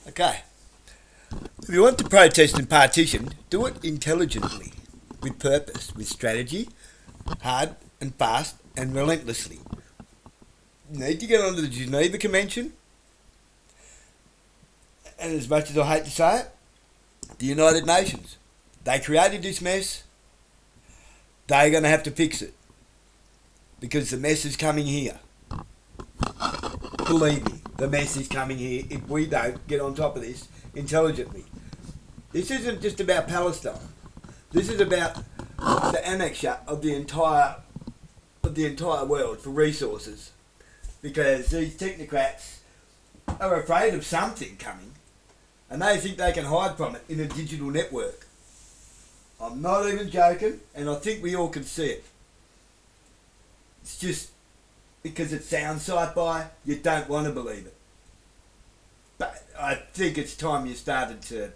Okay. If you want to protest and partition, do it intelligently, with purpose, with strategy, hard and fast and relentlessly. You need to get onto the Geneva Convention, and as much as I hate to say it, the United Nations. They created this mess. They're going to have to fix it. Because the mess is coming here. Believe me, the mess is coming here if we don't get on top of this intelligently. This isn't just about Palestine. This is about the annexure of the entire world for resources. Because these technocrats are afraid of something coming, and they think they can hide from it in a digital network. I'm not even joking, and I think we all can see it. It's just because it sounds sci-fi, you don't want to believe it. But I think it's time you started to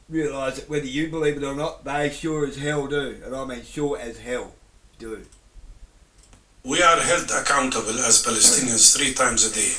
realise that whether you believe it or not, they sure as hell do. And I mean sure as hell do. We are held accountable as Palestinians 3 times a day.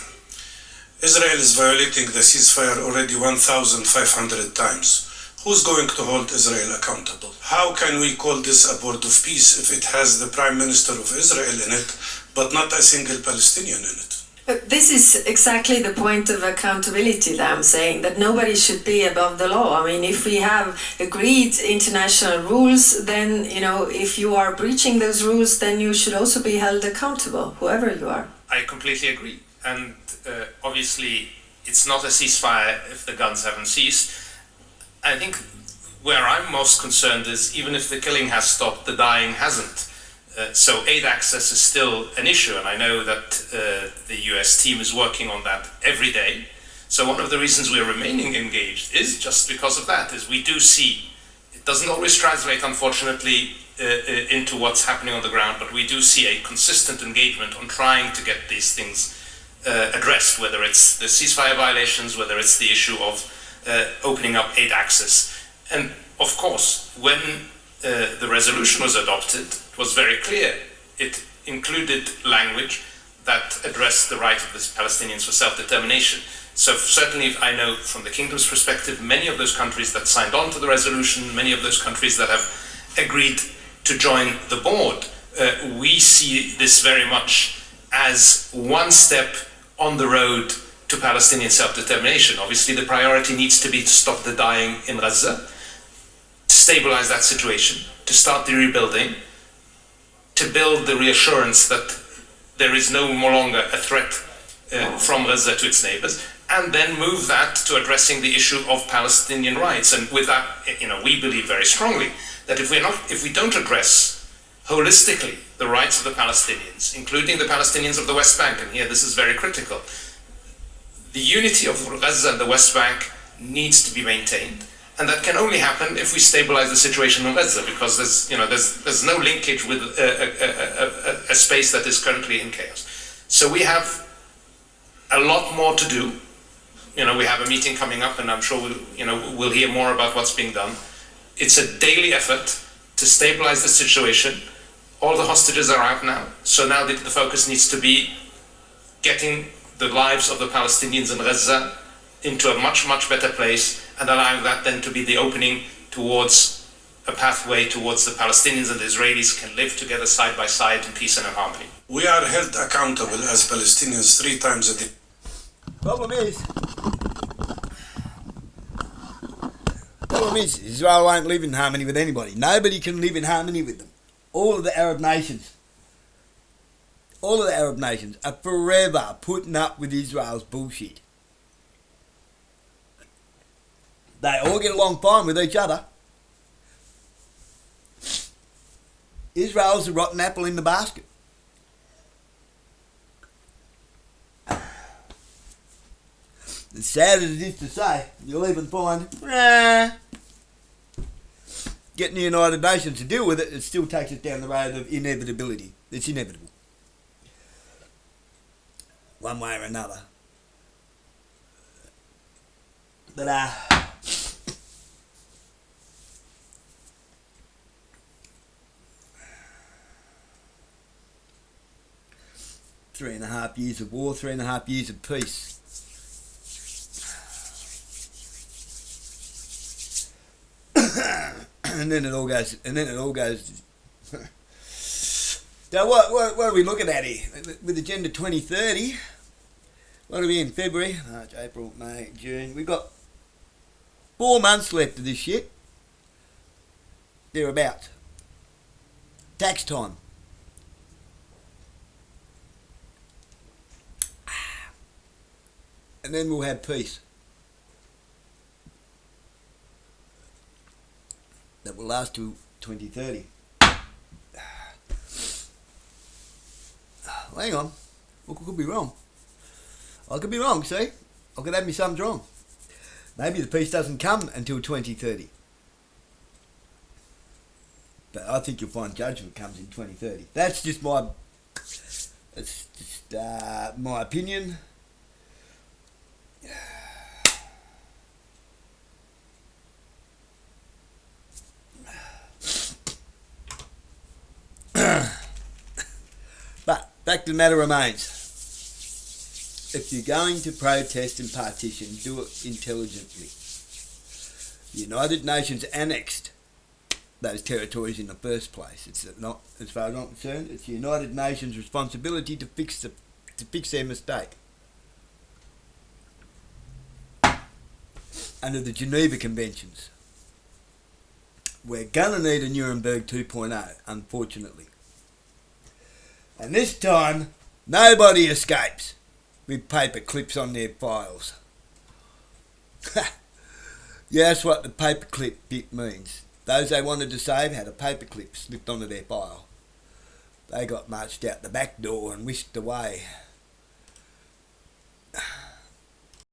Israel is violating the ceasefire already 1,500 times. Who's going to hold Israel accountable? How can we call this a board of peace if it has the Prime Minister of Israel in it, but not a single Palestinian in it? This is exactly the point of accountability that I'm saying, that nobody should be above the law. I mean, if we have agreed international rules, then, if you are breaching those rules, then you should also be held accountable, whoever you are. I completely agree. And obviously, it's not a ceasefire if the guns haven't ceased. I think where I'm most concerned is even if the killing has stopped, the dying hasn't. So aid access is still an issue, and I know that the US team is working on that every day. So one of the reasons we're remaining engaged is just because of that, is we do see, it doesn't always translate, unfortunately, into what's happening on the ground, but we do see a consistent engagement on trying to get these things addressed, whether it's the ceasefire violations, whether it's the issue of opening up aid access. And of course, when the resolution was adopted, it was very clear. It included language that addressed the right of the Palestinians for self-determination. So certainly I know from the Kingdom's perspective, many of those countries that signed on to the resolution, many of those countries that have agreed to join the board, we see this very much as one step on the road to Palestinian self-determination. Obviously the priority needs to be to stop the dying in Gaza, to stabilize that situation, to start the rebuilding, to build the reassurance that there is no longer a threat from Gaza to its neighbors, and then move that to addressing the issue of Palestinian rights. And with that, we believe very strongly that if we don't address holistically the rights of the Palestinians, including the Palestinians of the West Bank, and here this is very critical, the unity of Gaza and the West Bank needs to be maintained. And that can only happen if we stabilize the situation in Gaza, because there's no linkage with a space that is currently in chaos. So we have a lot more to do. We have a meeting coming up, and I'm sure we'll hear more about what's being done. It's a daily effort to stabilize the situation. All the hostages are out now, so now the focus needs to be getting the lives of the Palestinians in Gaza into a much, much better place, and allowing that then to be the opening towards a pathway towards the Palestinians and the Israelis can live together side by side in peace and in harmony. We are held accountable as Palestinians 3 times a day. Problem is, Israel won't live in harmony with anybody. Nobody can live in harmony with them. All of the Arab nations are forever putting up with Israel's bullshit. They all get along fine with each other. Israel's the rotten apple in the basket. As sad as it is to say, you'll even find getting the United Nations to deal with it, it still takes us down the road of inevitability. It's inevitable. One way or another. But 3.5 years of war, 3.5 years of peace. and then it all goes. So what are we looking at here with Agenda 2030? What are we in? February, March, April, May, June. We've got 4 months left of this shit. Thereabouts. Tax time. And then we'll have peace. That will last till 2030. Hang on. I could be wrong. I could be wrong, see? I could have me sums wrong. Maybe the peace doesn't come until 2030. But I think you'll find judgment comes in 2030. That's just my opinion. But fact of the matter remains. If you're going to protest and partition, do it intelligently. The United Nations annexed those territories in the first place. It's not, as far as I'm concerned, it's the United Nations' responsibility to fix their mistake. Under the Geneva Conventions. We're gonna need a Nuremberg 2.0, unfortunately. And this time, nobody escapes with paper clips on their files. Yeah, that's what the paperclip bit means. Those they wanted to save had a paperclip slipped onto their file. They got marched out the back door and whisked away.